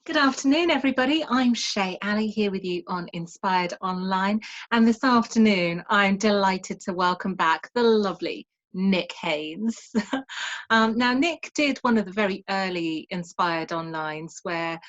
Good afternoon, everybody. I'm Shay Ali here with you on Inspired Online. And this afternoon, I'm delighted to welcome back the lovely Nick Haines. Now, Nick did one of the very early Inspired Onlines where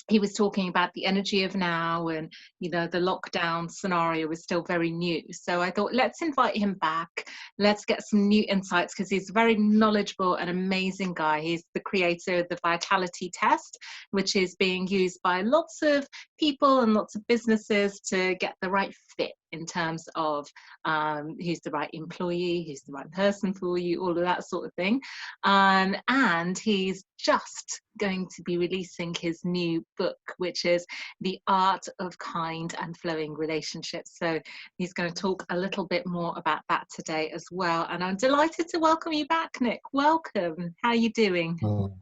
he was talking about the energy of now, and the lockdown scenario was still very new. So I thought, let's invite him back. Let's get some new insights, because he's a very knowledgeable and amazing guy. He's the creator of the vitality test, which is being used by lots of people and lots of businesses to get the right fit in terms of who's the right employee, who's the right person for you, all of that sort of thing. And he's just going to be releasing his new book, which is The Art of Kind and Flowing Relationships. So he's going to talk a little bit more about that today as well. And I'm delighted to welcome you back, Nick. Welcome. How are you doing? Oh,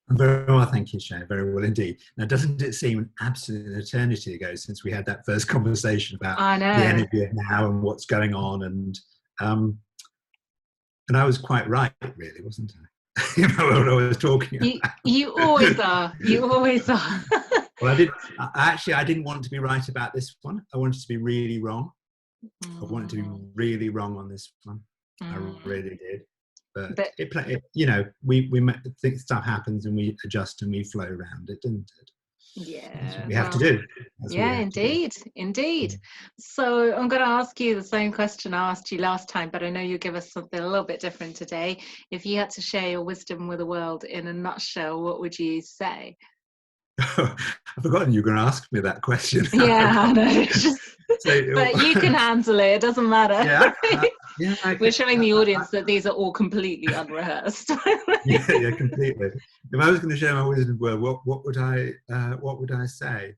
very well, thank you, Shay. Very well indeed. Now, doesn't it seem an absolute eternity ago since we had that first conversation about the energy of now and what's going on? And I was quite right, really, wasn't I? You know what I was talking about. You always are. You always are. Well, I didn't want to be right about this one. I wanted to be really wrong. I wanted to be really wrong on this one. I really did. But we think stuff happens and we adjust and we flow around it, doesn't it? Yeah, that's what we have to do. Indeed. So I'm going to ask you the same question I asked you last time, but I know you give us something a little bit different today. If you had to share your wisdom with the world in a nutshell, what would you say? I've forgotten you were going to ask me that question. Yeah, I know. But you can handle it. It doesn't matter. We're showing the audience that these are all completely unrehearsed. yeah, completely. If I was going to share my wisdom, what would I say?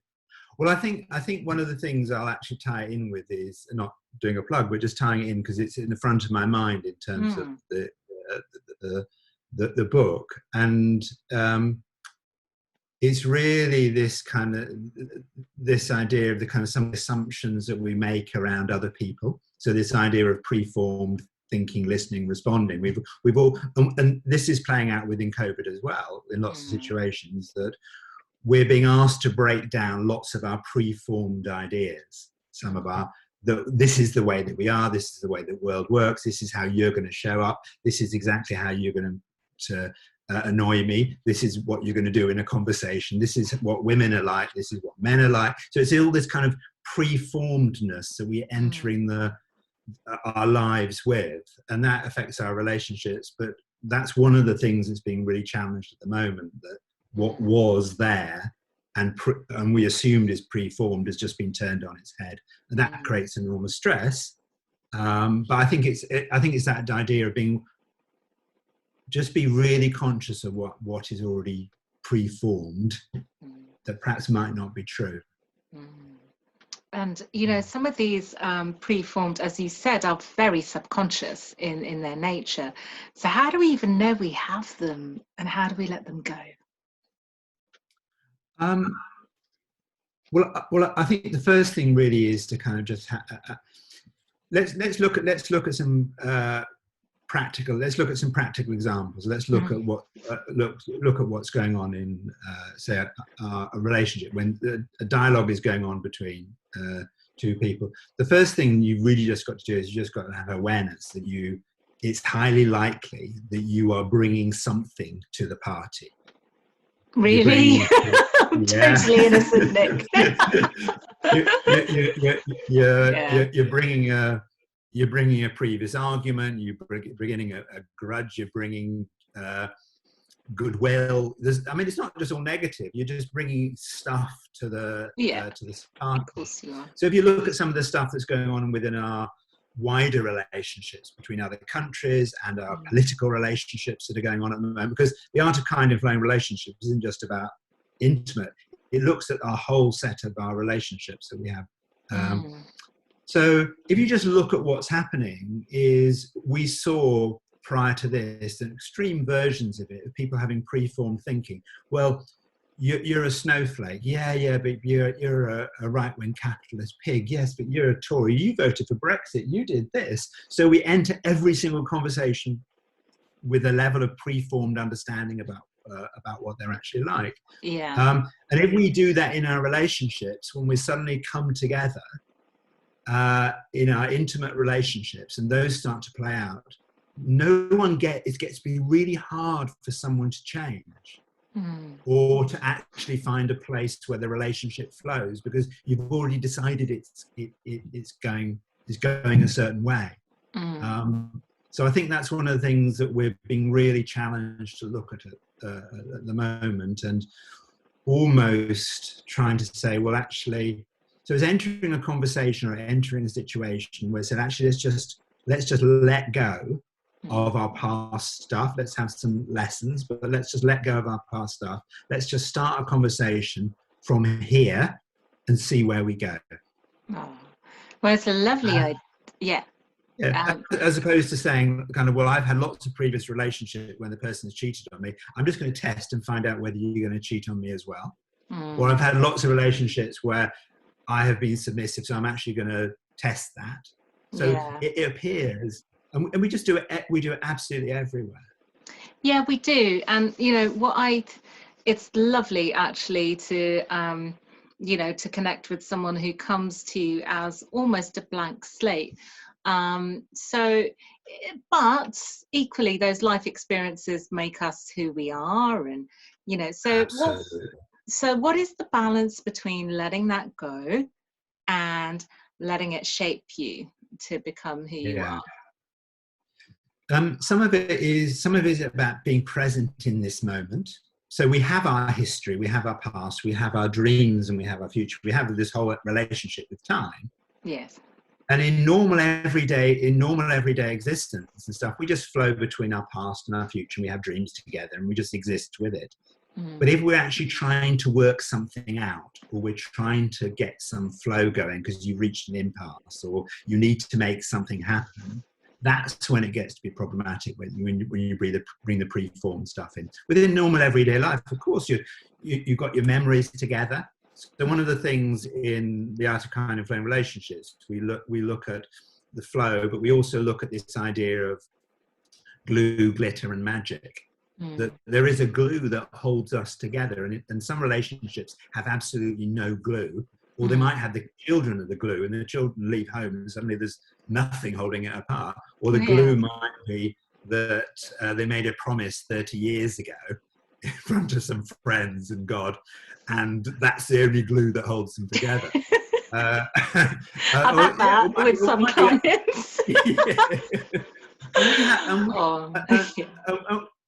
Well, I think one of the things I'll actually tie it in with is not doing a plug, but just tying it in because it's in the front of my mind in terms of the book. And it's really this idea of the kind of some assumptions that we make around other people. So this idea of preformed thinking, listening, responding. We've all, and this is playing out within COVID as well in lots of situations, that we're being asked to break down lots of our preformed ideas. Some of this is the way that we are. This is the way the world works. This is how you're going to show up. This is exactly how you're going to annoy me. This is what you're going to do in a conversation. This is what women are like. This is what men are like. So it's all this kind of preformedness that we're entering our lives with, and that affects our relationships. But that's one of the things that's being really challenged at the moment, that what was there and we assumed is preformed has just been turned on its head, and that creates enormous stress. But I think it's that idea of just be really conscious of what is already preformed that perhaps might not be true. And some of these preformed, as you said, are very subconscious in their nature. So how do we even know we have them, and how do we let them go? Well, I think the first thing really is to kind of just let's look at some practical. Let's look at some practical examples. Let's look at look at what's going on in say a relationship when a dialogue is going on between two people. The first thing you really just got to do is you just got to have awareness that it's highly likely that you are bringing something to the party. Really? I'm totally innocent, Nick. You're bringing a previous argument. You're bringing a grudge. You're bringing goodwill. It's not just all negative. You're just bringing stuff to this party. Of course you are. So if you look at some of the stuff that's going on within our wider relationships between other countries and our political relationships that are going on at the moment, because the art of kind and flowing relationships isn't just about intimate. It looks at our whole set of our relationships that we have. So if you just look at what's happening, is we saw prior to this extreme versions of it, of people having preformed thinking. Well, you're a snowflake. Yeah, but you're a right-wing capitalist pig. Yes, but you're a Tory. You voted for Brexit. You did this. So we enter every single conversation with a level of preformed understanding about about what they're actually like. Yeah. And if we do that in our relationships, when we suddenly come together in our intimate relationships, and those start to play out, it gets to be really hard for someone to change. Or to actually find a place where the relationship flows, because you've already decided it's going a certain way. So I think that's one of the things that we're being really challenged to look at the moment, and almost trying to say, well, actually, so it's entering a conversation or entering a situation where it said, actually, let's just let go of our past stuff. Let's have some lessons, but let's just let go of our past stuff. Let's just start a conversation from here and see where we go. Oh. Well, it's a lovely idea. Yeah. As opposed to saying kind of, well, I've had lots of previous relationships when the person has cheated on me. I'm just going to test and find out whether you're going to cheat on me as well. Or I've had lots of relationships where I have been submissive, so I'm actually going to test that. So it appears, and we just do it. We do it absolutely everywhere. Yeah, we do. And it's lovely actually to to connect with someone who comes to you as almost a blank slate. But equally, those life experiences make us who we are, and so what is the balance between letting that go and letting it shape you to become who you are? Some of it is about being present in this moment. So we have our history, we have our past, we have our dreams, and we have our future. We have this whole relationship with time. Yes. And in normal everyday existence and stuff, we just flow between our past and our future. And we have dreams together, and we just exist with it. But if we're actually trying to work something out, or we're trying to get some flow going because you've reached an impasse, or you need to make something happen, that's when it gets to be problematic, when you bring the preformed stuff in. Within normal everyday life, of course, you've got your memories together. So one of the things in the Art of Kind and Flowing Relationships, we look at the flow, but we also look at this idea of glue, glitter, and magic. That there is a glue that holds us together, and some relationships have absolutely no glue, or they might have the children of the glue, and the children leave home and suddenly there's nothing holding it apart. Or the glue might be that they made a promise 30 years ago in front of some friends and God, and that's the only glue that holds them together. I've had that with some clients.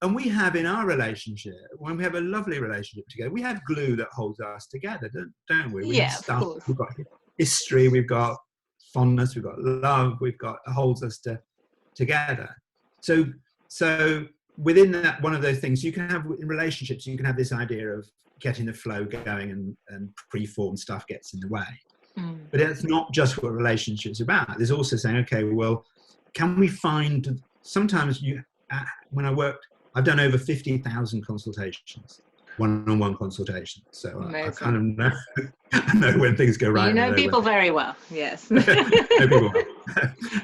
And we have in our relationship, when we have a lovely relationship together, we have glue that holds us together, don't we? We have stuff, we've got history, we've got fondness, we've got love, we've got holds us together. So within that, one of those things you can have in relationships, you can have this idea of getting the flow going, and preformed stuff gets in the way. But it's not just what relationships are about. There's also saying, okay, well, can we find, sometimes when I worked, I've done over 50,000 consultations, one-on-one consultations. So I kind of know when things go right. You know people very well, yes. Know people well.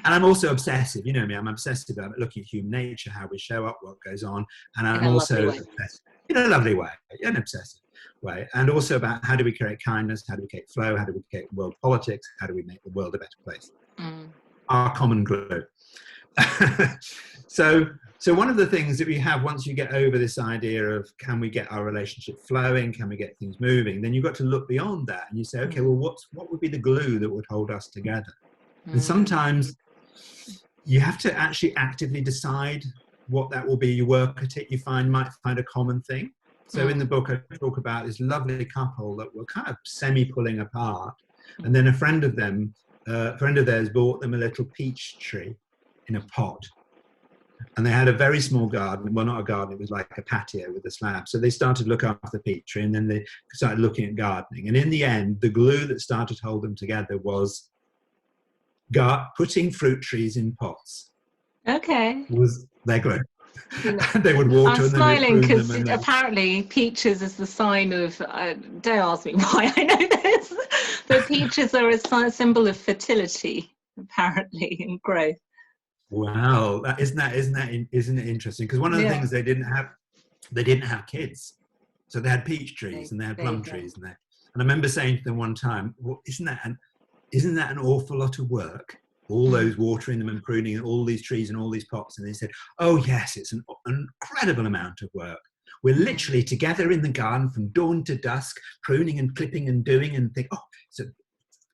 And I'm also obsessive. You know me, I'm obsessive about looking at human nature, how we show up, what goes on. And I'm also obsessive, in a lovely way, in an obsessive way. And also about how do we create kindness, how do we create flow, how do we create world politics, how do we make the world a better place? Our common glue. So one of the things that we have, once you get over this idea of can we get our relationship flowing, can we get things moving, then you've got to look beyond that and you say, okay, well, what would be the glue that would hold us together? And sometimes you have to actually actively decide what that will be. You work at it, might find a common thing. So in the book, I talk about this lovely couple that were kind of semi-pulling apart. And then a friend of theirs bought them a little peach tree in a pot. And they had a very small garden. Well, not a garden, it was like a patio with a slab. So they started to look after the peach tree, and then they started looking at gardening. And in the end, the glue that started to hold them together was putting fruit trees in pots. Okay. Was their glue. And they would water. I'm smiling because apparently peaches is the sign of, don't ask me why I know this, but peaches are a symbol of fertility, apparently, and growth. Wow, isn't it interesting? Because one of the things they didn't have, they didn't have kids. So they had peach trees and they had plum trees. And I remember saying to them one time, well, isn't that an awful lot of work? All those watering them and pruning all these trees and all these pots. And they said, oh yes, it's an incredible amount of work. We're literally together in the garden from dawn to dusk, pruning and clipping and doing and think, oh, so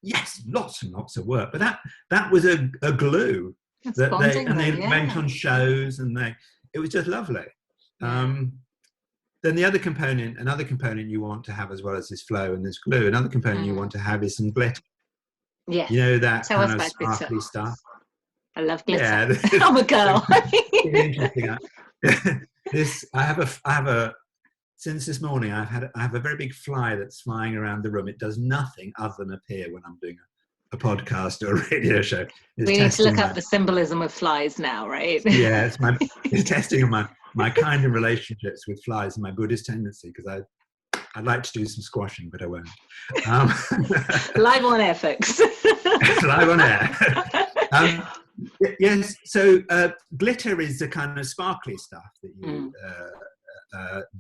yes, lots and lots of work. But that was a glue. They went on shows and it was just lovely. Yeah. Then another component you want to have as well as this flow and this glue, another component you want to have is some glitter. Yeah. You know, that kind of sparkly stuff. I love glitter. Yeah, I'm a girl. Interesting. Since this morning, I have a very big fly that's flying around the room. It does nothing other than appear when I'm doing a podcast or a radio show. We need to look up the symbolism of flies now, right? Yeah, it's testing my kind of relationships with flies and my Buddhist tendency, because I'd like to do some squashing, but I won't. Live on air, folks. Live on air. Yes, so glitter is the kind of sparkly stuff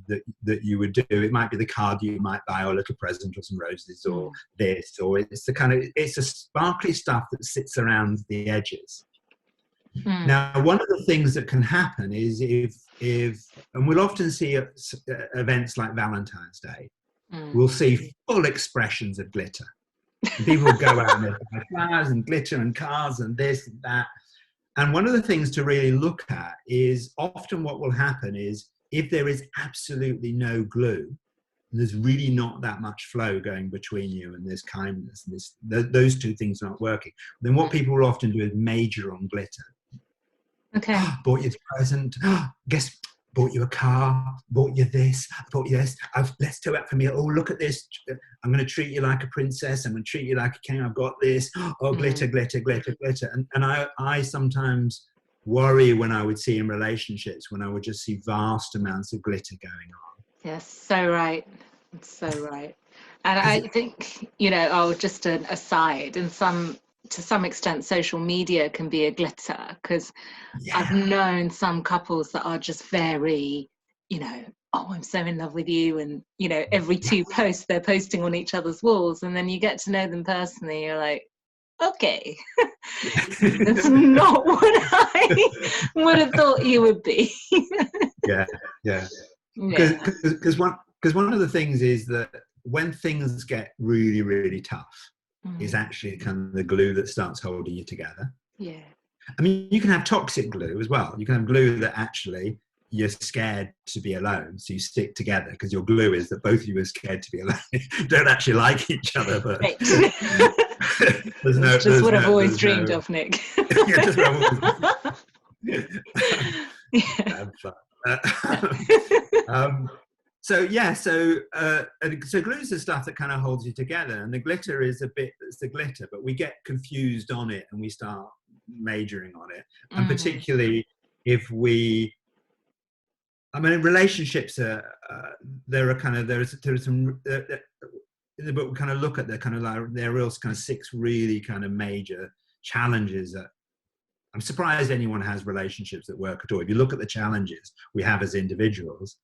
that you would do. It might be the card you might buy, or a little present, or some roses, or this, or it's a sparkly stuff that sits around the edges. Now, one of the things that can happen is and we'll often see at events like Valentine's Day, we'll see full expressions of glitter. And people will go out and buy flowers and glitter and cars and this and that. And one of the things to really look at is often what will happen is if there is absolutely no glue, and there's really not that much flow going between you and there's kindness, and those two things aren't working, then what people will often do is major on glitter. Okay. Bought you a present. Guess bought you a car. Bought you this. Bought you this. Let's do it for me. Oh, look at this. I'm going to treat you like a princess. I'm going to treat you like a king. I've got this. Oh, glitter, glitter, glitter, glitter. And I sometimes worry when I would see in relationships, when I would just see vast amounts of glitter going on. Yes, so right. It's so right. And I think, just an aside, to some extent, social media can be a glitter, because I've known some couples that are just very, oh, I'm so in love with you. And, every two posts they're posting on each other's walls. And then you get to know them personally. You're like, okay, that's not what I would have thought you would be. Yeah. Because one of the things is that when things get really, really tough, is actually kind of the glue that starts holding you together. Yeah. I mean, you can have toxic glue as well. You can have glue that actually you're scared to be alone, so you stick together because your glue is that both of you are scared to be alone. Don't actually like each other, but right. That's just what I've always dreamed of, Nick. Yeah, just what I've always. So glue is the stuff that kind of holds you together, and the glitter is it's the glitter, but we get confused on it and we start majoring on it. And particularly if relationships are there's some in the book we kind of look at the kind of like there are real kind of 6 really kind of major challenges that I'm surprised anyone has relationships that work at all. If you look at the challenges we have as individuals,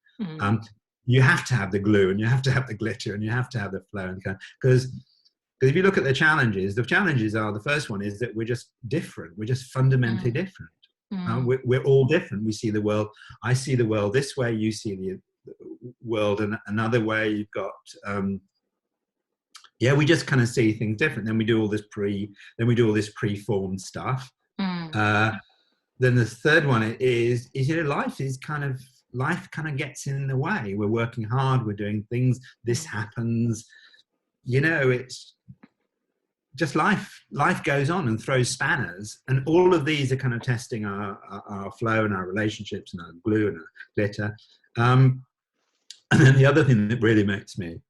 you have to have the glue and you have to have the glitter and you have to have the flow, because if you look at the challenges are, the first one is that we're just different. We're just fundamentally different. We're all different. We see the world. I see the world this way. You see the world another way. You've got we just kind of see things different. Then we do all this preformed stuff. Then the third one is life kind of gets in the way. We're working hard, we're doing things, this happens, it's just life goes on and throws spanners, and all of these are kind of testing our flow and our relationships and our glue and our glitter. And then the other thing that really makes me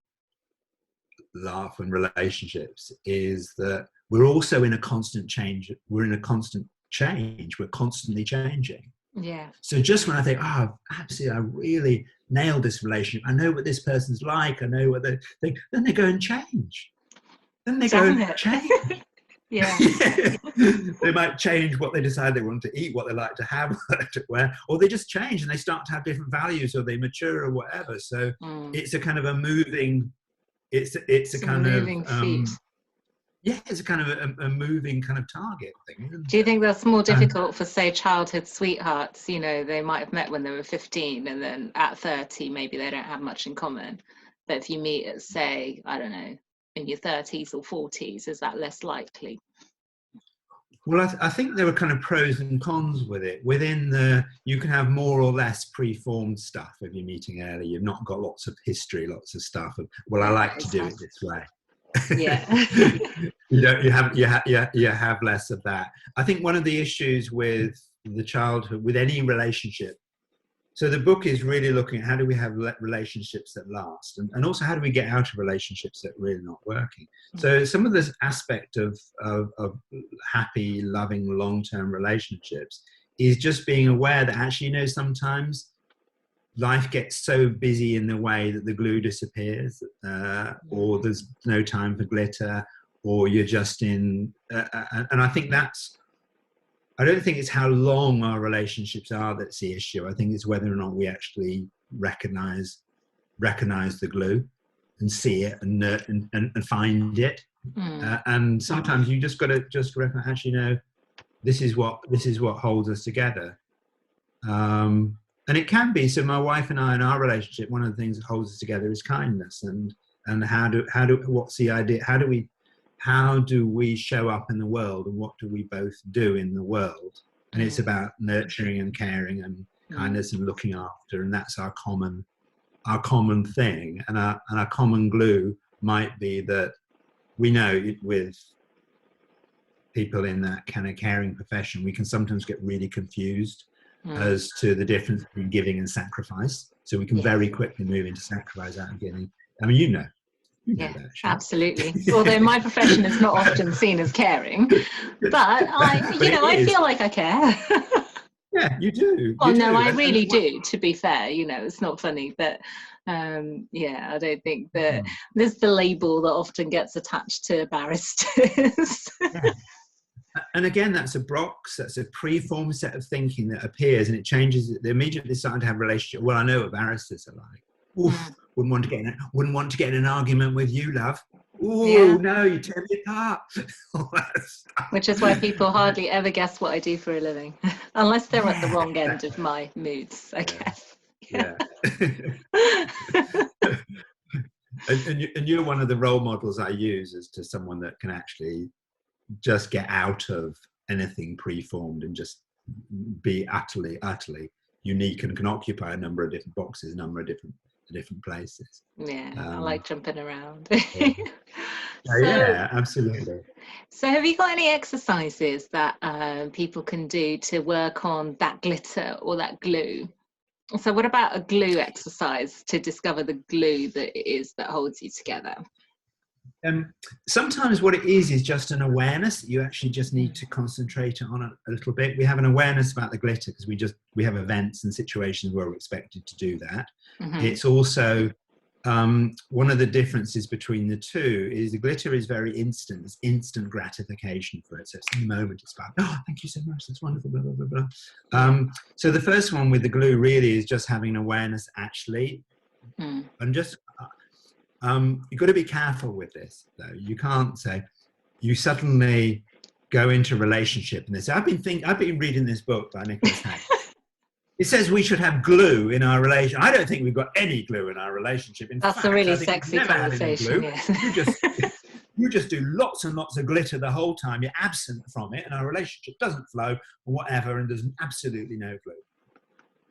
laugh in relationships is that we're also in a constant change. We're constantly changing. Yeah. So just when I think, absolutely, I really nailed this relationship, I know what this person's like, I know what they think, then they go and change. Yeah. They might change what they decide they want to eat, what they like to have, what to wear, or they just change and they start to have different values, or they mature or whatever. So it's a kind of a moving, it's a kind of moving feet. yeah, it's a kind of a moving kind of target thing, isn't Do you it? think that's more difficult for, say, childhood sweethearts? You know, they might have met when they were 15, and then at 30 maybe they don't have much in common. But if you meet at, say, I don't know, in your 30s or 40s, is that less likely? Well, I think there are kind of pros and cons with it. Within you can have more or less preformed stuff if you're meeting early. You've not got lots of history, lots of stuff. Well, I like to do it this way. Yeah. You have less of that. I think one of the issues with the childhood, with any relationship, so the book is really looking at how do we have relationships that last, and also how do we get out of relationships that are really not working. So some of this aspect of happy, loving, long-term relationships is just being aware that actually, you know, sometimes life gets so busy in the way that the glue disappears, or there's no time for glitter, or you're just in, and I think I don't think it's how long our relationships are that's the issue. I think it's whether or not we actually recognize the glue and see it and find it. And sometimes you just got to recognize, actually, no, this is what holds us together. And it can be. So my wife and I, in our relationship, one of the things that holds us together is kindness, and what's the idea? How do we show up in the world, and what do we both do in the world? And it's about nurturing and caring and kindness and looking after, and that's our common thing. And our common glue might be that we know with people in that kind of caring profession, we can sometimes get really confused as to the difference between giving and sacrifice. So we can very quickly move into sacrifice out of giving. I mean, you know that, absolutely. Although my profession is not often seen as caring, but I feel like I care. Yeah, you do. Well, no, I really do, to be fair. You know, it's not funny, but I don't think that there's the label that often gets attached to barristers. And again, that's a box, that's a preformed set of thinking that appears, and it changes. They immediately start to have a relationship. Well, I know what barristers are like. Oof, wouldn't want to get in an argument with you, love. Ooh, no, you tear me apart. Which is why people hardly ever guess what I do for a living, unless they're at the wrong end of my moods, I guess. Yeah. And you're one of the role models I use as to someone that can actually just get out of anything preformed and just be utterly unique, and can occupy a number of different boxes, a number of different places. I like jumping around. Yeah, absolutely. So have you got any exercises that people can do to work on that glitter or that glue? So what about a glue exercise to discover the glue that it is that holds you together? Sometimes what it is just an awareness that you actually just need to concentrate on a little bit. We have an awareness about the glitter because we have events and situations where we're expected to do that. It's also one of the differences between the two is the glitter is very instant. It's instant gratification for it. So it's in the moment. It's like, oh, thank you so much. That's wonderful. Blah, blah, blah, blah. So the first one with the glue really is just having awareness actually, and just. You've got to be careful with this, though. You can't say you suddenly go into a relationship and they say, I've been reading this book by Nicholas Haines. It says we should have glue in our relation. I don't think we've got any glue in our relationship. In That's fact, a really sexy conversation. Yes. You just do lots and lots of glitter the whole time. You're absent from it, and our relationship doesn't flow or whatever, and there's absolutely no glue.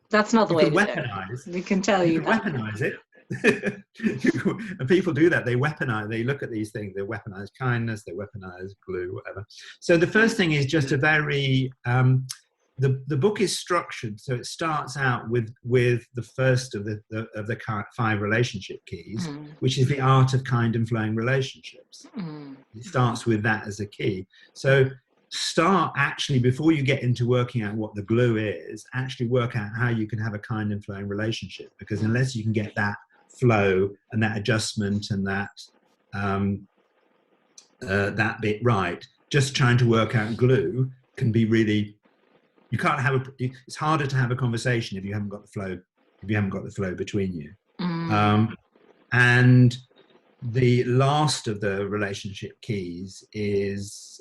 That's not the way to weaponize. We can tell you that. Weaponize it. And people do that. They look at these things, they weaponize kindness, they weaponize glue, whatever. So the first thing is just a very the book is structured so it starts out with the first of the 5 relationship keys, which is the art of kind and flowing relationships. It starts with that as a key. So start actually, before you get into working out what the glue is, actually work out how you can have a kind and flowing relationship, because unless you can get that flow and that adjustment and that that bit right, just trying to work out glue can be really, you can't have it's harder to have a conversation if you haven't got the flow, between you. And the last of the relationship keys is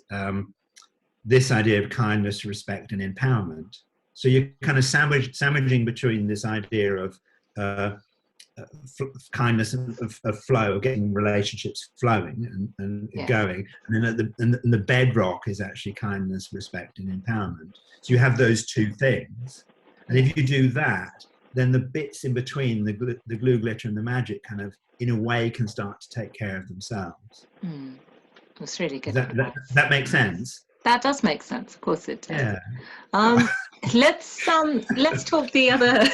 this idea of kindness, respect, and empowerment. So you're kind of sandwiching between this idea of kindness of flow, getting relationships flowing and going, and then the bedrock is actually kindness, respect, and empowerment. So you have those two things, and if you do that, then the bits in between, the glue, glitter, and the magic, kind of in a way can start to take care of themselves. That's really good. That makes sense. That does make sense. Of course it does. Yeah. Let's talk the other.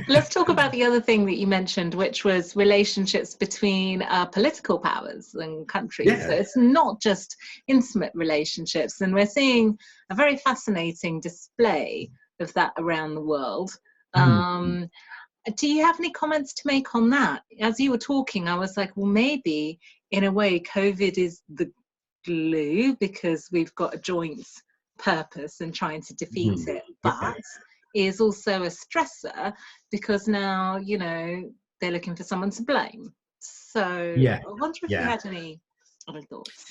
Let's talk about the other thing that you mentioned, which was relationships between political powers and countries. Yeah. So it's not just intimate relationships, and we're seeing a very fascinating display of that around the world. Do you have any comments to make on that? As you were talking, I was like, well, maybe in a way, COVID is the glue because we've got a joint purpose and trying to defeat it, but is also a stressor because now, you know, they're looking for someone to blame. So I wonder if you had any other thoughts.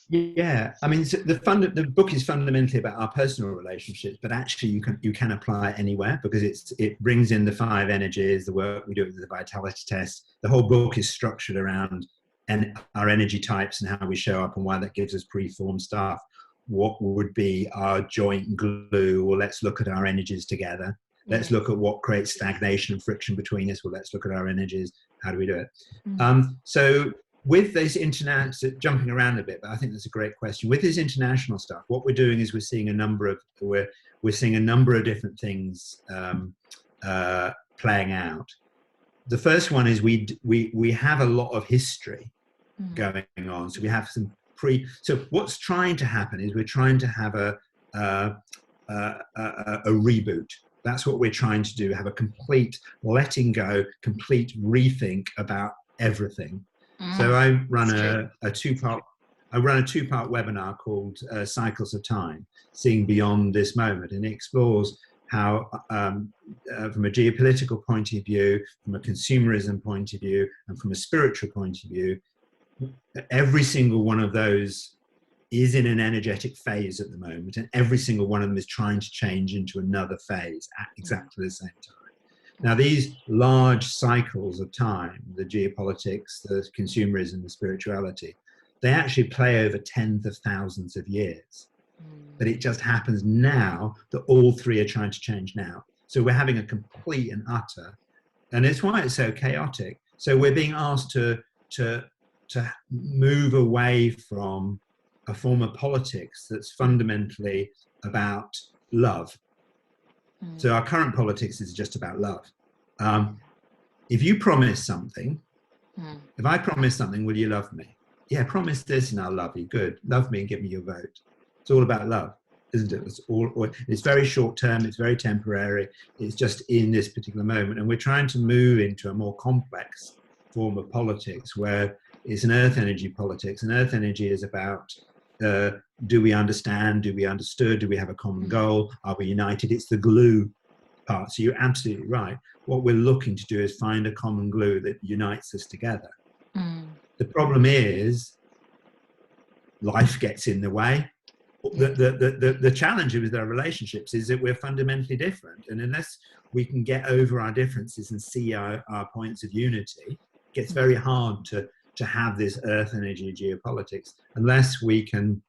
Yeah, I mean, the book is fundamentally about our personal relationships, but actually you can apply it anywhere because it brings in the 5 energies, the work we do with the vitality test. The whole book is structured around our energy types and how we show up and why that gives us preformed stuff. What would be our joint glue? Well, let's look at our energies together. Let's look at what creates stagnation and friction between us. Well, let's look at our energies. How do we do it? So with this international, jumping around a bit, but I think that's a great question. With this international stuff, what we're doing is we're seeing a number of different things playing out. The first one is we have a lot of history going on. So we have some so what's trying to happen is we're trying to have a reboot. That's what we're trying to do, have a complete letting go, complete rethink about everything. So I run a two-part webinar called Cycles of Time, Seeing Beyond This Moment, and it explores how from a geopolitical point of view, from a consumerism point of view, and from a spiritual point of view, every single one of those is in an energetic phase at the moment, and every single one of them is trying to change into another phase at exactly the same time. Now, these large cycles of time, the geopolitics, the consumerism, the spirituality, they actually play over tens of thousands of years. But it just happens now that all three are trying to change now. So we're having a complete and utter, and it's why it's so chaotic. So we're being asked to move away from a form of politics that's fundamentally about love. So our current politics is just about love. If you promise something, if I promise something, will you love me? Yeah, promise this and I'll love you. Good. Love me and give me your vote. It's all about love, isn't it? It's very short term. It's very temporary. It's just in this particular moment. And we're trying to move into a more complex form of politics where it's an earth energy politics. And earth energy is about do we understand? Do we understood? Do we have a common goal? Are we united? It's the glue part. So you're absolutely right. What we're looking to do is find a common glue that unites us together. The problem is life gets in the way. The challenge with our relationships is that we're fundamentally different. And unless we can get over our differences and see our points of unity, it gets very hard to have this earth energy geopolitics. Unless we can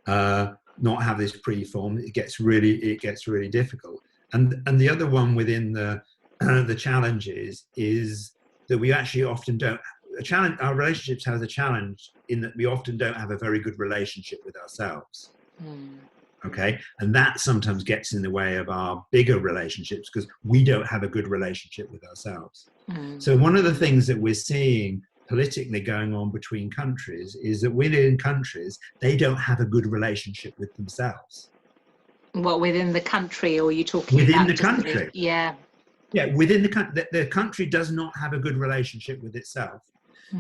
not have this preform, it gets really difficult. And the other one within the challenges is that we actually often don't. Our relationships have a challenge in that we often don't have a very good relationship with ourselves. Okay, and that sometimes gets in the way of our bigger relationships because we don't have a good relationship with ourselves. So one of the things that we're seeing politically going on between countries is that within countries, they don't have a good relationship with themselves. What, within the country, or are you talking within about the country? Yeah, within the country does not have a good relationship with itself.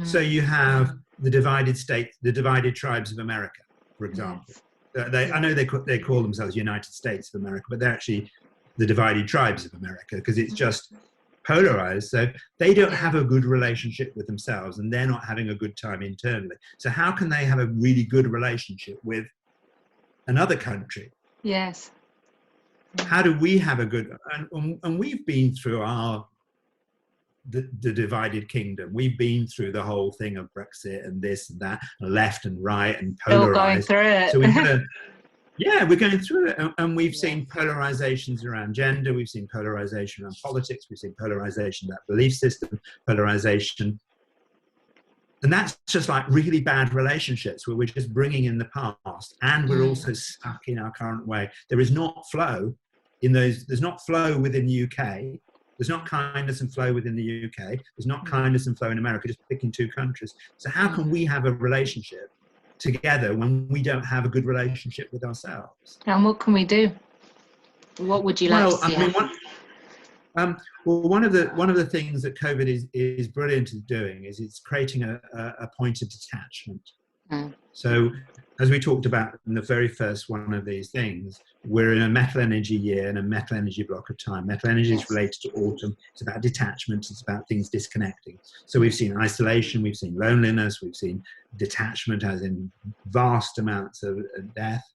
So you have the divided states, the divided tribes of America, for example. Yes. I know they call themselves United States of America, but they're actually the divided tribes of America, because it's just polarized. So they don't have a good relationship with themselves, and they're not having a good time internally. So how can they have a really good relationship with another country? Yes. How do we have a good, and we've been through the divided kingdom. We've been through the whole thing of Brexit and this and that, and left and right, and polarized. Still going through it. So we're going through it, and we've seen polarizations around gender, we've seen polarization around politics, we've seen polarization about belief system, polarization. And that's just like really bad relationships where we're just bringing in the past, and we're also stuck in our current way. There is not flow in those, there's not flow within the UK. There's not kindness and flow within the UK. There's not kindness and flow in America, just picking two countries. So how can we have a relationship together when we don't have a good relationship with ourselves? And what can we do? What would you like to see? One of the things that COVID is brilliant at doing is it's creating a point of detachment. So as we talked about in the very first one of these things, we're in a metal energy year and a metal energy block of time. Metal energy is related to autumn. It's about detachment. It's about things disconnecting. So we've seen isolation, we've seen loneliness, we've seen detachment, as in vast amounts of death.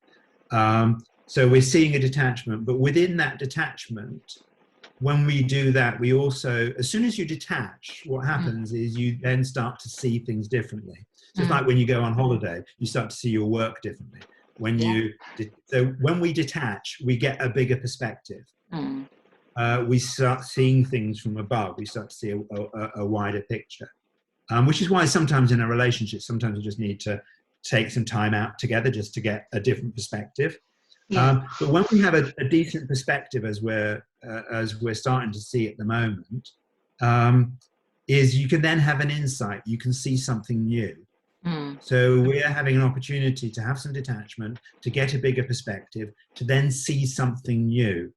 So we're seeing a detachment, but within that detachment, when we do that, we also, as soon as you detach, what happens is you then start to see things differently. So it's like when you go on holiday, you start to see your work differently. So when we detach, we get a bigger perspective. We start seeing things from above. We start to see a wider picture, which is why sometimes in a relationship, sometimes you just need to take some time out together just to get a different perspective. But when we have a decent perspective, as we're starting to see at the moment, is you can then have an insight. You can see something new. So we're having an opportunity to have some detachment, to get a bigger perspective, to then see something new.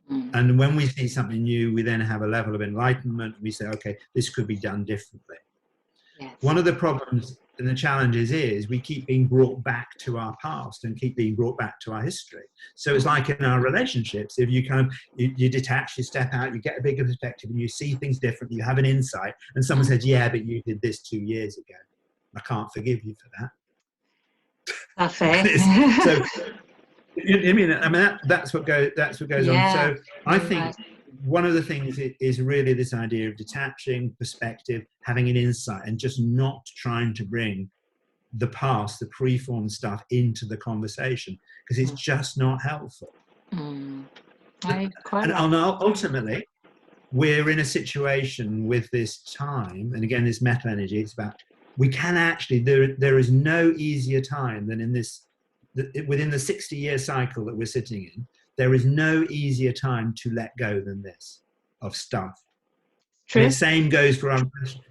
And when we see something new, we then have a level of enlightenment. We say, okay, this could be done differently. One of the problems and the challenges is we keep being brought back to our past and keep being brought back to our history. So it's like in our relationships, if you kind of, you detach, you step out, you get a bigger perspective and you see things differently, you have an insight, and someone says, yeah, but you did this 2 years ago. I can't forgive you for that. So, I mean, that's what goes on. So I think one of the things is really this idea of detaching, perspective, having an insight, and just not trying to bring the past, the preformed stuff into the conversation, because it's just not helpful. And ultimately, we're in a situation with this time, and again, this meta energy, it's about, we can actually, there is no easier time than in this, within the 60-year cycle that we're sitting in, there is no easier time to let go than this, of stuff. True. And the same goes for our,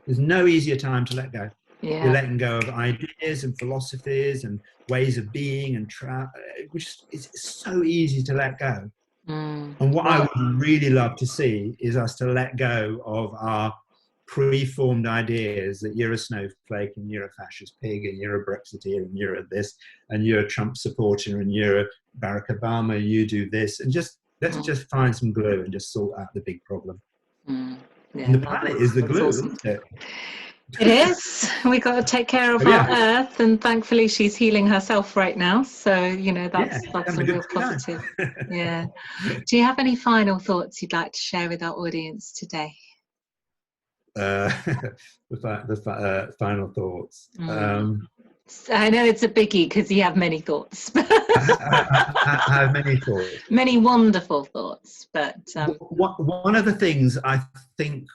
there's no easier time to let go. You're letting go of ideas and philosophies and ways of being, and which is so easy to let go. And what I would really love to see is us to let go of our preformed ideas that you're a snowflake and you're a fascist pig and you're a Brexiteer and you're a this and you're a Trump supporter and you're a Barack Obama, you do this, and just let's just find some glue and just sort out the big problem. And the planet is the glue, isn't it? It is. We got to take care of our Earth, and thankfully she's healing herself right now. So that's a real positive. Do you have any final thoughts you'd like to share with our audience today? The final thoughts. I know it's a biggie because you have many thoughts. I have many thoughts. Many wonderful thoughts, but one of the things I think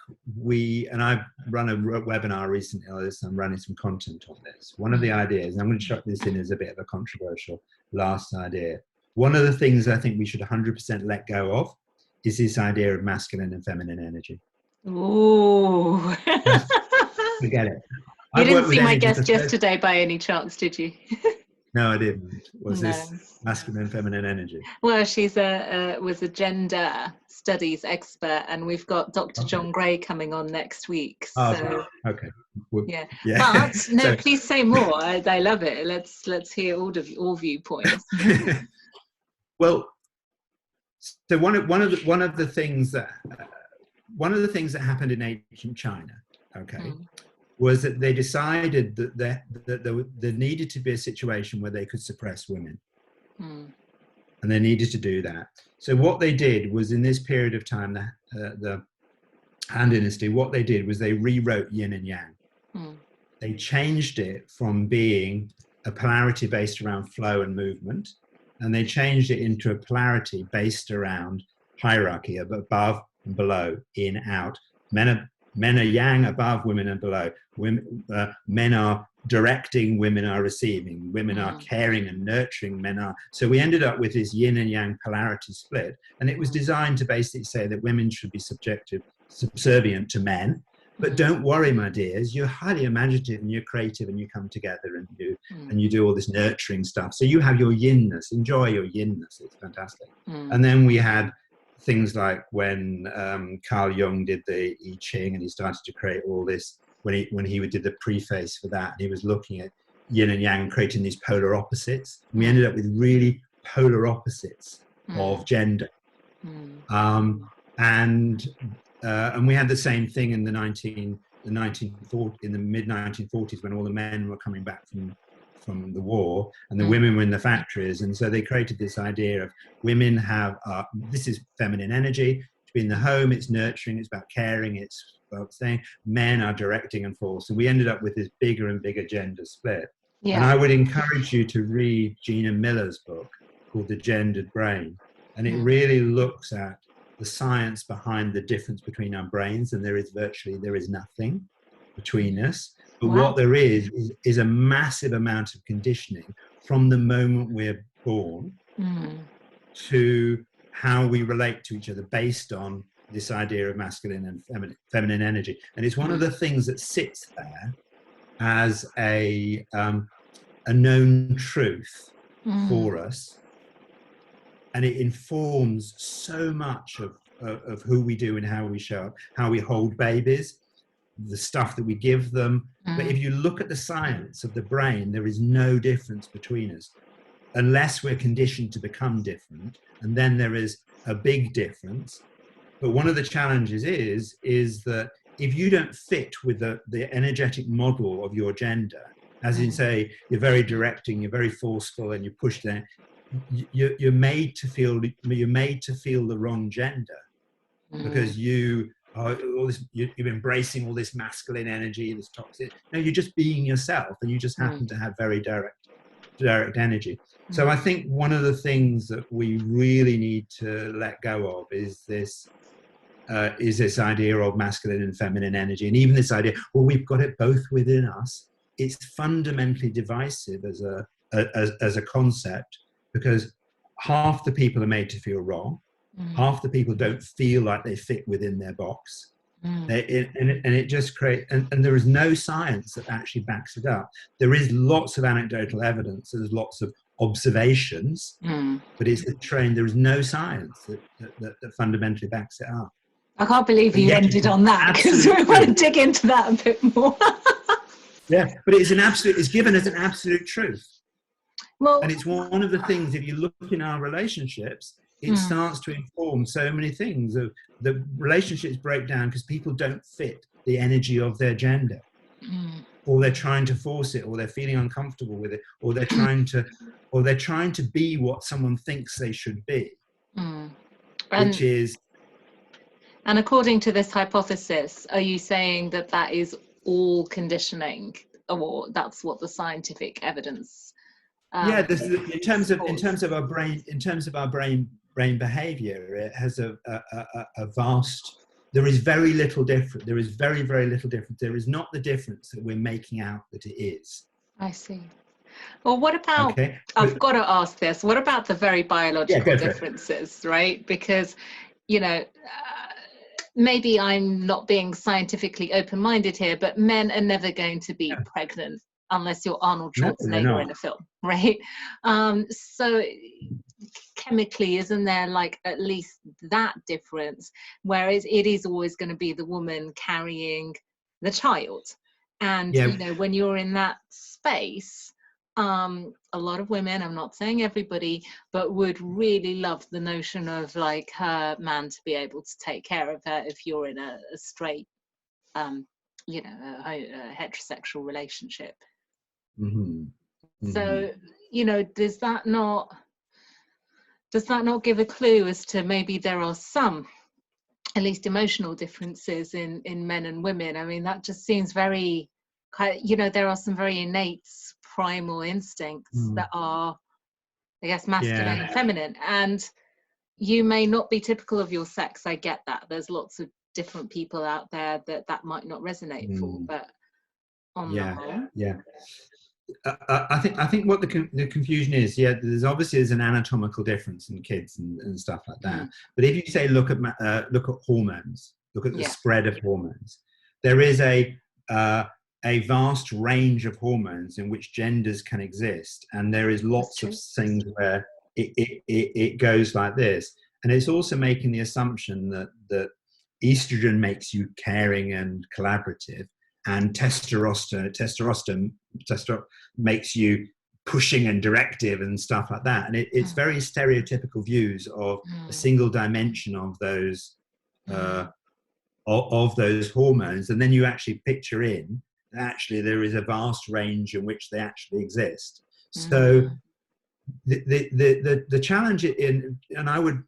and I've run a webinar recently on this. I'm running some content on this. One of the ideas, and I'm going to chuck this in as a bit of a controversial last idea. One of the things I think we should 100% let go of is this idea of masculine and feminine energy. Ooh. Forget it. You didn't see my guest yesterday by any chance, did you? No, I didn't. Was this masculine and feminine energy? Well, she's was a gender studies expert, and we've got Dr. John Gray coming on next week. So okay. Well, yeah. yeah. But no, please say more. I love it. Let's hear all viewpoints. Well, so one of the things that happened in ancient China, okay, was that they decided that there needed to be a situation where they could suppress women, and they needed to do that. So what they did was, in this period of time, the Han Dynasty, what they did was they rewrote yin and yang. They changed it from being a polarity based around flow and movement, and they changed it into a polarity based around hierarchy of above and below, in, out. Men are yang, above, women are below. Men are directing, women are receiving. Women are caring and nurturing, men are. So we ended up with this yin and yang polarity split, and it was designed to basically say that women should be subservient to men. But don't worry, my dears, you're highly imaginative and you're creative and you come together and you do all this nurturing stuff. So you have your yinness, enjoy your yinness, it's fantastic. And then we had things like when Carl Jung did the I Ching, and he started to create all this, when he did the preface for that, he was looking at yin and yang, creating these polar opposites. And we ended up with really polar opposites of gender. And we had the same thing in the mid 1940s, when all the men were coming back from the war and the women were in the factories. And so they created this idea of women have, this is feminine energy, to be in the home, it's nurturing, it's about caring, it's about saying, men are directing and force. And we ended up with this bigger and bigger gender split. Yeah. And I would encourage you to read Gina Miller's book called The Gendered Brain. And it really looks at the science behind the difference between our brains, and there is nothing between us. But what there is a massive amount of conditioning from the moment we're born to how we relate to each other, based on this idea of masculine and feminine energy. And it's one of the things that sits there as a known truth for us. And it informs so much of who we do and how we show up, how we hold babies, the stuff that we give them. But if you look at the science of the brain, there is no difference between us, unless we're conditioned to become different. And then there is a big difference. But one of the challenges is that if you don't fit with the energetic model of your gender, as in, say, you're very directing, you're very forceful, and you push there, you're made to feel the wrong gender, because you're embracing all this masculine energy, this toxic. No, you're just being yourself, and you just happen to have very direct energy. So I think one of the things that we really need to let go of is this idea of masculine and feminine energy, and even this idea, well, we've got it both within us. It's fundamentally divisive as a concept, because half the people are made to feel wrong, half the people don't feel like they fit within their box, and it just creates, and there is no science that actually backs it up. There is lots of anecdotal evidence, there's lots of observations, but it's the train. There is no science that fundamentally backs it up. I can't believe you ended on that, because we want to dig into that a bit more. Yeah, but it's given as an absolute truth. Well, and it's one of the things, if you look in our relationships, it starts to inform so many things. The relationships break down because people don't fit the energy of their gender, or they're trying to force it, or they're feeling uncomfortable with it, or they're trying to be what someone thinks they should be, which is. And according to this hypothesis, are you saying that is all conditioning, or that's what the scientific evidence? In terms of our brain behavior, it has a vast. There is very little difference. There is very, very little difference. There is not the difference that we're making out that it is. I see. Well, what about? Okay. I've got to ask this. What about the very biological differences, right? Because, maybe I'm not being scientifically open-minded here, but men are never going to be pregnant unless you're Arnold Schwarzenegger in a film, right? So chemically, isn't there like at least that difference? Whereas it is always going to be the woman carrying the child. And, Yeah. you know, when you're in that space, a lot of women, I'm not saying everybody, but would really love the notion of like her man to be able to take care of her if you're in a straight, you know, a heterosexual relationship. Mm-hmm. So, you know, does that not give a clue as to maybe there are some, at least emotional differences in men and women? I mean, that just seems very, you know, there are some very innate primal instincts that are, I guess, masculine and feminine. And you may not be typical of your sex. I get that. There's lots of different people out there that might not resonate for, but on the whole. Yeah. I think what the confusion is, there's obviously an anatomical difference in kids and stuff like that. But if you say look at hormones, look at the spread of hormones, there is a vast range of hormones in which genders can exist, and there is lots of things where it goes like this. And it's also making the assumption that estrogen makes you caring and collaborative, and testosterone makes you pushing and directive and stuff like that. And it's very stereotypical views of a single dimension of those hormones. And then you actually picture in that actually there is a vast range in which they actually exist. So the challenge and I would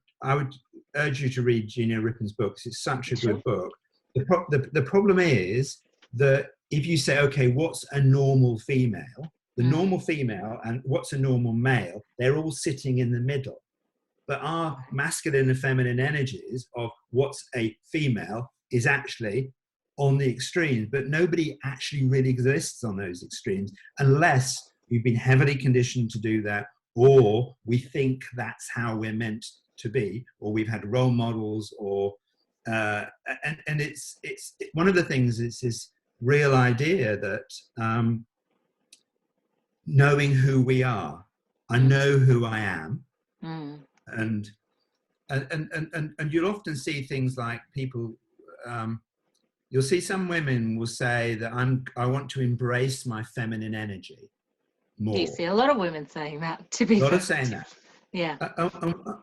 urge you to read Gina Rippon's books. It's such a good book. The problem is that if you say, okay, what's a normal female? The normal female and what's a normal male, they're all sitting in the middle. But our masculine and feminine energies of what's a female is actually on the extremes, but nobody actually really exists on those extremes unless we've been heavily conditioned to do that, or we think that's how we're meant to be, or we've had role models, or and it's one of the things is this real idea that knowing who we are, I know who I am, and you'll often see things like people. You'll see some women will say that I want to embrace my feminine energy more. You see a lot of women saying that, to be fair. A lot of saying that. Yeah.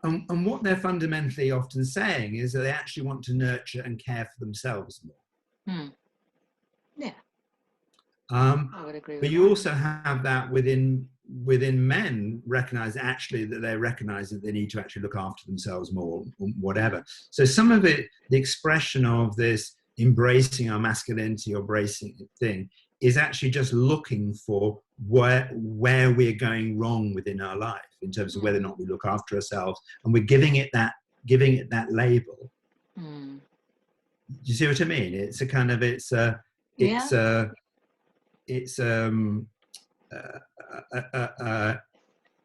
And what they're fundamentally often saying is that they actually want to nurture and care for themselves more. Yeah. I would agree with but you also have that within men recognize actually that they recognize that they need to actually look after themselves more, or whatever. So some of it, the expression of this embracing our masculinity or embracing thing, is actually just looking for where we're going wrong within our life in terms of whether or not we look after ourselves, and we're giving it that label. Do you see what I mean? It's a kind of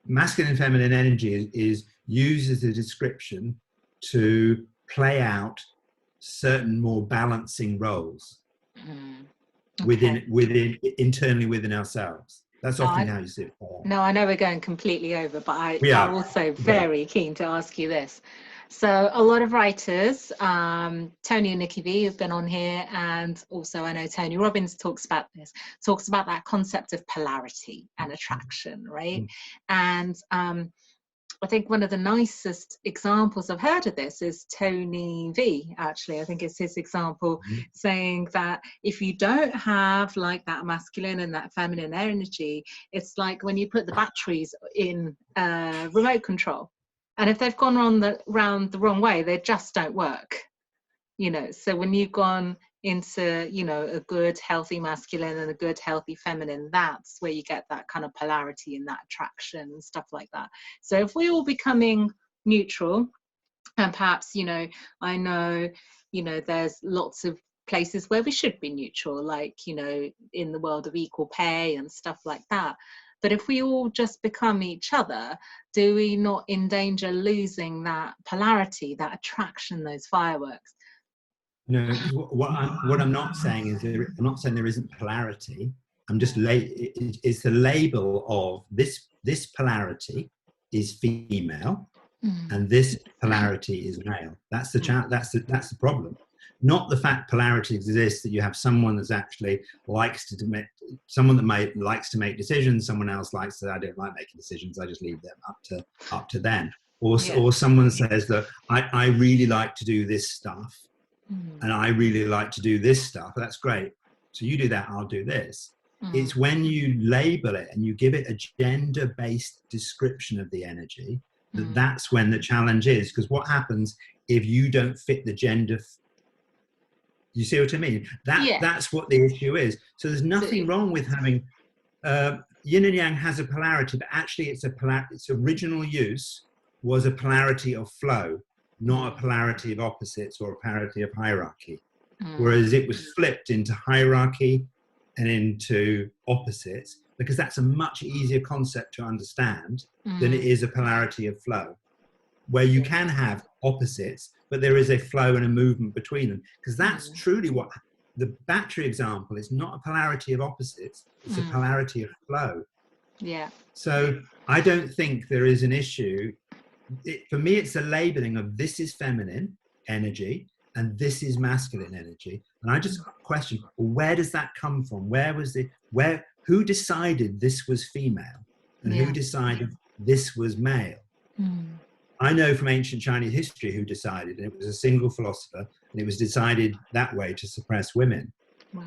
masculine and feminine energy is used as a description to play out certain more balancing roles within internally within ourselves. That's often how you see it. No, I know we're going completely over, but I'm also very keen to ask you this. So a lot of writers, Tony and Nikki V, have been on here, and also I know Tony Robbins talks about that concept of polarity and attraction, right? And I think one of the nicest examples I've heard of this is Tony V, actually. I think it's his example, saying that if you don't have like that masculine and that feminine energy, it's like when you put the batteries in remote control. And if they've gone round the wrong way, they just don't work. You know, so when you've gone into, you know, a good healthy masculine and a good healthy feminine, that's where you get that kind of polarity and that attraction and stuff like that. So if we're all becoming neutral, and perhaps, you know, I know, you know, there's lots of places where we should be neutral, like, you know, in the world of equal pay and stuff like that. But if we all just become each other, do we not endanger losing that polarity, that attraction, those fireworks? No, because what I'm not saying is I'm not saying there isn't polarity. I'm just it's the label of this polarity is female and this polarity is male. That's the that's the problem. Not the fact polarity exists, that you have someone that's actually likes to someone that likes to make decisions, someone else likes to, I don't like making decisions, I just leave them up to them. Or someone says that I really like to do this stuff and I really like to do this stuff. That's great. So you do that, I'll do this. It's when you label it and you give it a gender-based description of the energy, that's when the challenge is. Because what happens if you don't fit the gender? You see what I mean? That's what the issue is. So there's nothing wrong with having yin and yang has a polarity, but actually its original use was a polarity of flow, not a polarity of opposites or a polarity of hierarchy. Whereas it was flipped into hierarchy and into opposites, because that's a much easier concept to understand than it is a polarity of flow, where you can have opposites, but there is a flow and a movement between them. Because that's truly what the battery example is, not a polarity of opposites, it's a polarity of flow. Yeah. So I don't think there is an issue. For me, it's a labeling of this is feminine energy and this is masculine energy. And I just question, well, where does that come from? Who decided this was female and who decided this was male? I know from ancient Chinese history who decided, and it was a single philosopher, and it was decided that way to suppress women. Wow.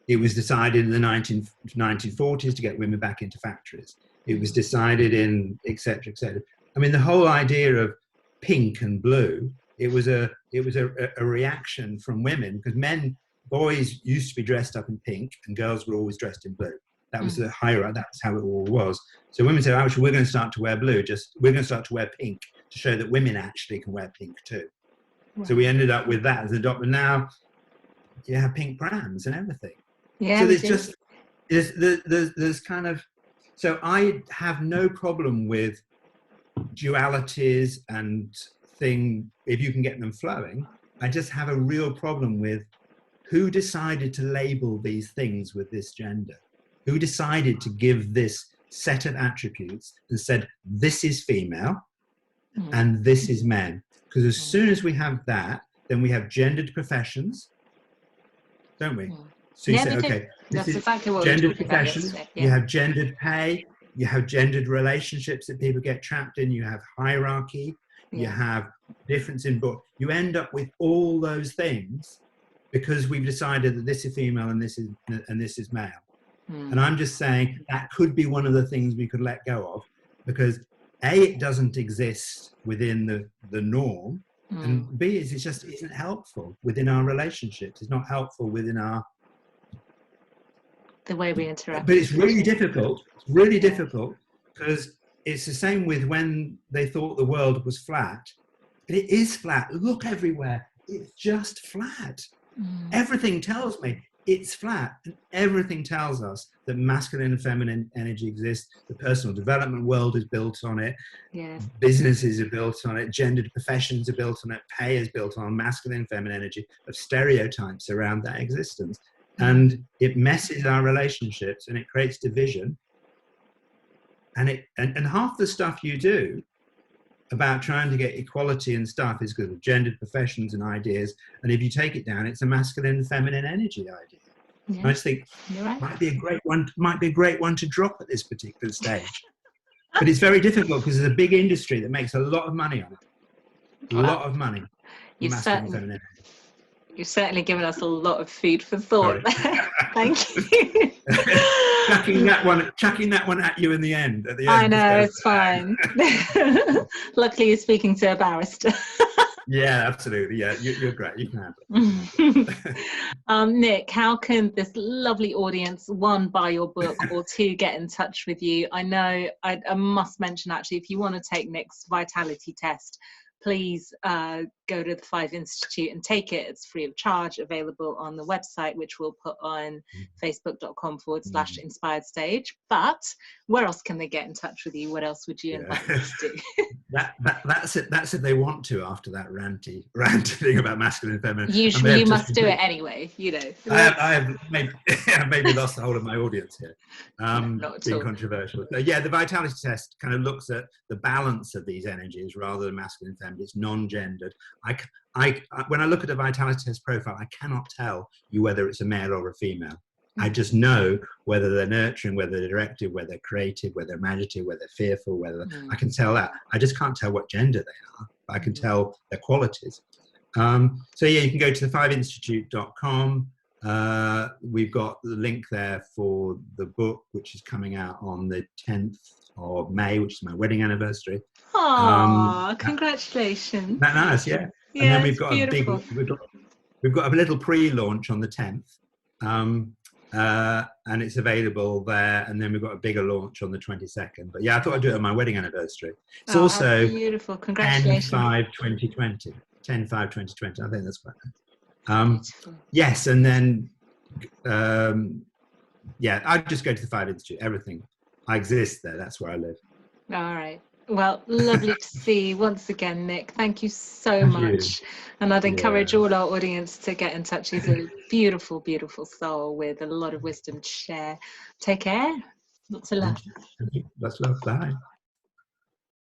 It was decided in the 1940s to get women back into factories. It was decided in et cetera, et cetera. I mean, the whole idea of pink and blue, it was a reaction from women, because boys used to be dressed up in pink and girls were always dressed in blue. That was the hierarchy. That's how it all was. So women said, actually, we're going to start to wear blue. We're going to start to wear pink to show that women actually can wear pink too. Right. So we ended up with that as a dot. But now you have pink prams and everything. Yeah. So there's kind of. So I have no problem with dualities and if you can get them flowing. I just have a real problem with who decided to label these things with this gender. Who decided to give this set of attributes and said, this is female and this is men? Because as soon as we have that, then we have gendered professions, don't we? So you say, okay, this is exactly what gendered professions, you have gendered pay, you have gendered relationships that people get trapped in, you have hierarchy, you have difference in book. You end up with all those things because we've decided that this is female and this is male. And I'm just saying that could be one of the things we could let go of, because A, it doesn't exist within the norm, and B, it just isn't helpful within our relationships. It's not helpful within the way we interact. But it's really difficult. It's really difficult, because it's the same with when they thought the world was flat. It is flat. Look everywhere. It's just flat. Everything tells me it's flat, and everything tells us that masculine and feminine energy exists. The personal development world is built on it. Businesses are built on it. Gendered professions are built on it. Pay is built on masculine and feminine energy, of stereotypes around that existence. And it messes our relationships and it creates division. And half the stuff you do about trying to get equality and stuff is because of gendered professions and ideas. And if you take it down, it's a masculine and feminine energy idea. Yeah. I just think might be a great one to drop at this particular stage. But it's very difficult because there's a big industry that makes a lot of money on it. A lot of money. You've certainly given us a lot of food for thought. Thank you. chucking that one at you in the end. I know, it's fine. Luckily, you're speaking to a barrister. Yeah, absolutely. Yeah, you're great. You can handle it. Nick, how can this lovely audience, one, buy your book, or two, get in touch with you? I know I must mention, actually, if you want to take Nick's vitality test, please go to the 5 Institute and take it. It's free of charge, available on the website, which we'll put on facebook.com/inspired stage. But where else can they get in touch with you? What else would you invite them to do? That's it. That's if they want to. After that ranty thing about masculine and feminine, Usually, you must do it anyway. You know, I have maybe lost the whole of my audience here. Not at Being all. controversial. So yeah, the vitality test kind of looks at the balance of these energies rather than masculine and feminine. It's non-gendered. When I look at a vitality test profile, I cannot tell you whether it's a male or a female. I just know whether they're nurturing, whether they're directive, whether they're creative, whether they're imaginative, whether they're fearful, whether I can tell that. I just can't tell what gender they are, but I can tell their qualities. So yeah, you can go to the 5institute.com. We've got the link there for the book, which is coming out on the 10th of May, which is my wedding anniversary. Oh, congratulations. That nice, yeah. Yeah, And then we've it's got beautiful. we've got a little pre-launch on the 10th. And it's available there, and then we've got a bigger launch on the 22nd. But yeah, I thought I'd do it on my wedding anniversary. It's also beautiful. Congratulations. 10/5/2020. 10/5/2020. I think that's quite nice. Yes, and then yeah, I'd just go to the 5 Institute. Everything, I exist there. That's where I live. All right. Well, lovely to see you once again, Nick. Thank you so much. And I'd encourage all our audience to get in touch. He's a beautiful, beautiful soul with a lot of wisdom to share. Take care. Lots of love. Lots of love. Bye.